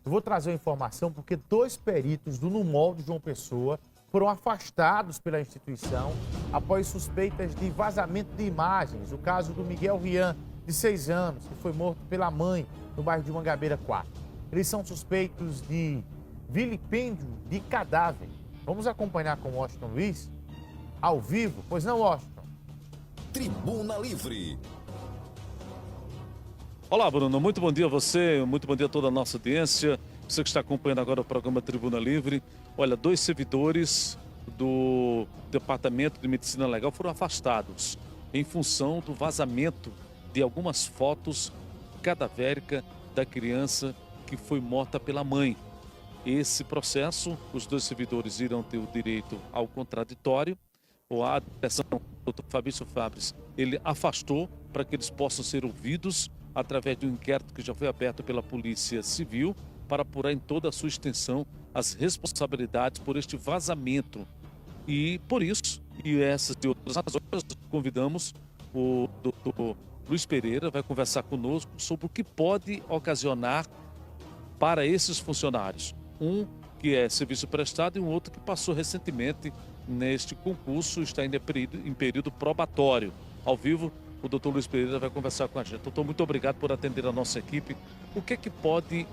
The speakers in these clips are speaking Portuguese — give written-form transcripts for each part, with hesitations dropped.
Eu vou trazer uma informação porque 2 peritos do NUMOL de João Pessoa foram afastados pela instituição após suspeitas de vazamento de imagens. O caso do Miguel Rian, de 6 anos, que foi morto pela mãe no bairro de Mangabeira 4. Eles são suspeitos de vilipêndio de cadáver. Vamos acompanhar com o Washington Luiz ao vivo? Pois não, Washington? Tribuna Livre. Olá, Bruno. Muito bom dia a você, muito bom dia a toda a nossa audiência. Você que está acompanhando agora o programa Tribuna Livre. Olha, 2 servidores do Departamento de Medicina Legal foram afastados em função do vazamento de algumas fotos cadavéricas da criança que foi morta pela mãe. Esse processo, os 2 servidores irão ter o direito ao contraditório. A direção do Dr. Fabrício Fabres, ele afastou para que eles possam ser ouvidos através de um inquérito que já foi aberto pela Polícia Civil para apurar em toda a sua extensão as responsabilidades por este vazamento. E por isso, e essas e outras razões, convidamos o Dr. Luiz Pereira, vai conversar conosco sobre o que pode ocasionar para esses funcionários. Um que é serviço prestado e um outro que passou recentemente neste concurso, está ainda em período probatório. Ao vivo, o doutor Luiz Pereira vai conversar com a gente. Doutor, muito obrigado por atender a nossa equipe. O que é que pode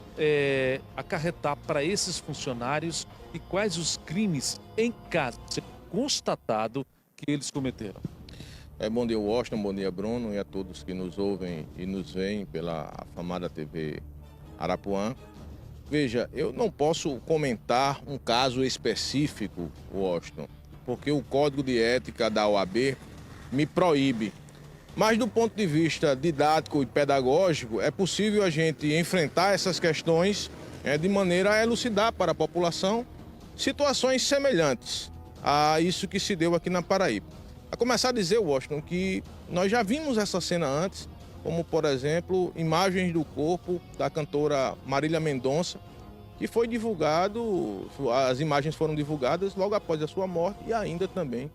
acarretar para esses funcionários e quais os crimes, em caso de ser constatado, que eles cometeram? Bom dia, Washington, bom dia, Bruno, e a todos que nos ouvem e nos veem pela afamada TV Arapuã. Veja, eu não posso comentar um caso específico, Washington, porque o Código de Ética da OAB me proíbe. Mas do ponto de vista didático e pedagógico, é possível a gente enfrentar essas questões de maneira a elucidar para a população situações semelhantes a isso que se deu aqui na Paraíba. A começar a dizer, Washington, que nós já vimos essa cena antes, como, por exemplo, imagens do corpo da cantora Marília Mendonça, que foi divulgado, as imagens foram divulgadas logo após a sua morte e ainda também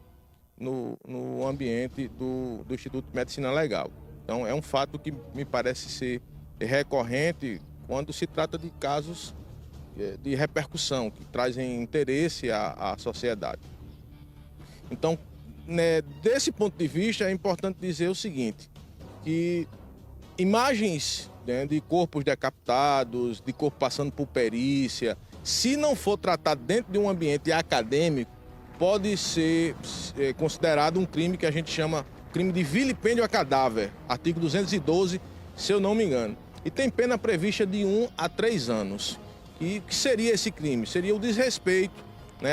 no ambiente do Instituto de Medicina Legal. Então, é um fato que me parece ser recorrente quando se trata de casos de repercussão, que trazem interesse à sociedade. Então, desse ponto de vista, é importante dizer o seguinte, que imagens de corpos decapitados, de corpo passando por perícia, se não for tratado dentro de um ambiente acadêmico, pode ser considerado um crime que a gente chama crime de vilipêndio a cadáver, artigo 212, se eu não me engano. E tem pena prevista de 1 a 3 anos. E o que seria esse crime? Seria o desrespeito,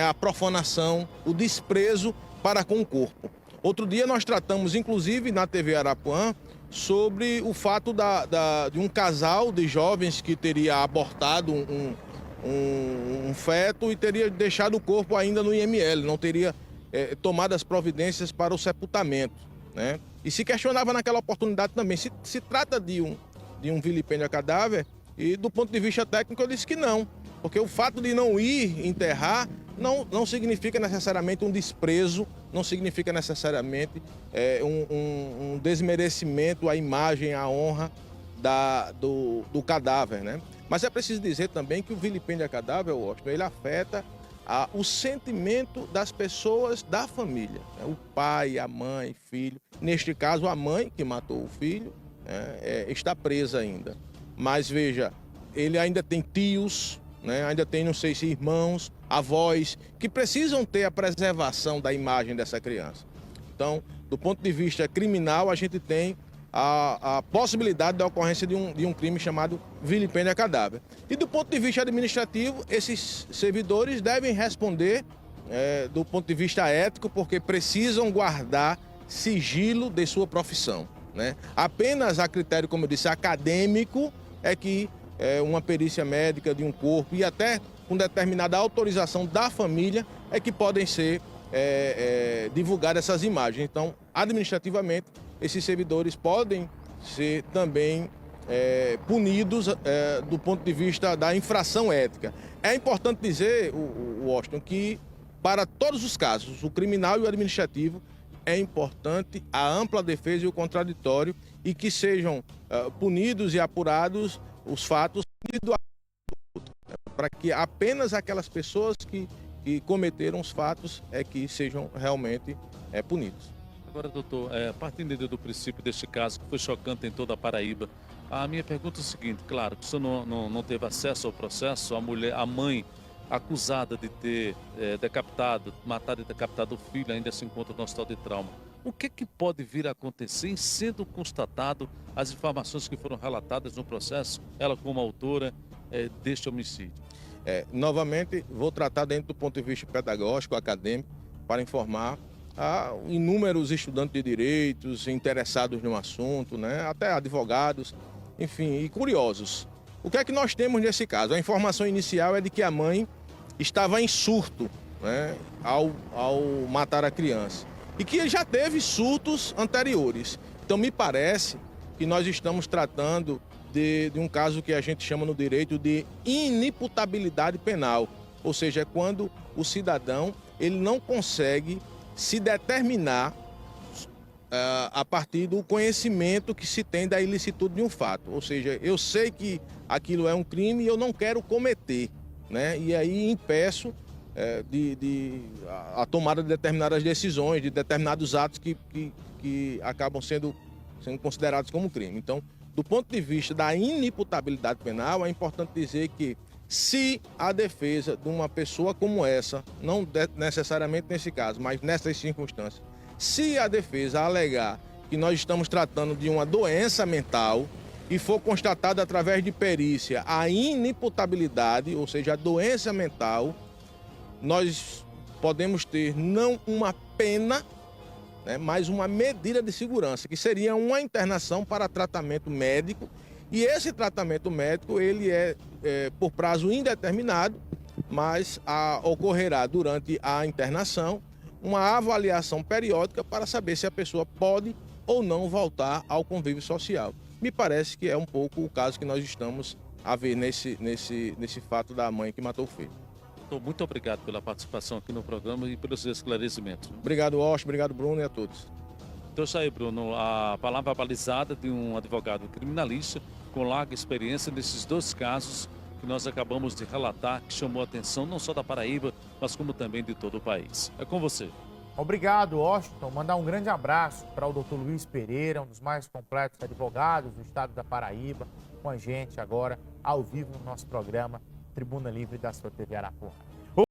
a profanação, o desprezo para com o corpo. Outro dia nós tratamos, inclusive na TV Arapuã, sobre o fato de um casal de jovens que teria abortado um feto e teria deixado o corpo ainda no IML, não teria tomado as providências para o sepultamento, né? E se questionava naquela oportunidade também se trata de um vilipêndio a cadáver, e do ponto de vista técnico eu disse que não, porque o fato de não ir enterrar não significa necessariamente um desprezo, não significa necessariamente um desmerecimento à imagem, à honra do cadáver, né? Mas é preciso dizer também que o vilipêndio a cadáver, Washington, ele afeta o sentimento das pessoas da família, né? O pai, a mãe, filho. Neste caso, a mãe que matou o filho está presa ainda. Mas veja, ele ainda tem tios, né? Ainda tem, não sei se irmãos, avós, que precisam ter a preservação da imagem dessa criança. Então, do ponto de vista criminal, a gente tem a possibilidade da ocorrência de um crime chamado vilipêndio a cadáver. E do ponto de vista administrativo, esses servidores devem responder do ponto de vista ético, porque precisam guardar sigilo de sua profissão, né? Apenas a critério, como eu disse, acadêmico, é que uma perícia médica de um corpo e até com determinada autorização da família é que podem ser divulgadas essas imagens. Então, administrativamente, esses servidores podem ser também punidos do ponto de vista da infração ética. É importante dizer, Washington, que para todos os casos, o criminal e o administrativo, é importante a ampla defesa e o contraditório e que sejam punidos e apurados os fatos individuais. para que apenas aquelas pessoas que cometeram os fatos é que sejam realmente punidos. Agora, doutor, partindo do princípio deste caso que foi chocante em toda a Paraíba, a minha pergunta é o seguinte: claro que o senhor não teve acesso ao processo, a mãe acusada de ter matado e decapitado o filho ainda se encontra no hospital de trauma. O que é que pode vir a acontecer em sendo constatado as informações que foram relatadas no processo, ela como autora deste homicídio? Novamente, vou tratar dentro do ponto de vista pedagógico, acadêmico, para informar a inúmeros estudantes de direitos interessados no assunto, né? Até advogados, enfim, e curiosos. O que é que nós temos nesse caso? A informação inicial é de que a mãe estava em surto, né, ao matar a criança e que já teve surtos anteriores. Então, me parece que nós estamos tratando de um caso que a gente chama no direito de inimputabilidade penal, ou seja, é quando o cidadão ele não consegue se determinar a partir do conhecimento que se tem da ilicitude de um fato. Ou seja, eu sei que aquilo é um crime e eu não quero cometer, né? E aí impeço a tomada de determinadas decisões, de determinados atos que acabam sendo considerados como crime. Então, do ponto de vista da inimputabilidade penal, é importante dizer que se a defesa de uma pessoa como essa, não necessariamente nesse caso, mas nessas circunstâncias, se a defesa alegar que nós estamos tratando de uma doença mental e for constatada através de perícia a inimputabilidade, ou seja, a doença mental, nós podemos ter não uma pena, né, mas uma medida de segurança, que seria uma internação para tratamento médico. E esse tratamento médico ele é por prazo indeterminado, mas ocorrerá durante a internação uma avaliação periódica para saber se a pessoa pode ou não voltar ao convívio social. Me parece que é um pouco o caso que nós estamos a ver nesse fato da mãe que matou o filho. Doutor, muito obrigado pela participação aqui no programa e pelos esclarecimentos. Obrigado, Austin, obrigado, Bruno, e a todos. Então, isso aí, Bruno, a palavra balizada de um advogado criminalista com larga experiência nesses dois casos que nós acabamos de relatar, que chamou a atenção não só da Paraíba, mas como também de todo o país. É com você. Obrigado, Washington. Mandar um grande abraço para o Dr. Luiz Pereira, um dos mais completos advogados do estado da Paraíba, com a gente agora, ao vivo no nosso programa Tribuna Livre da sua TV Arapuã.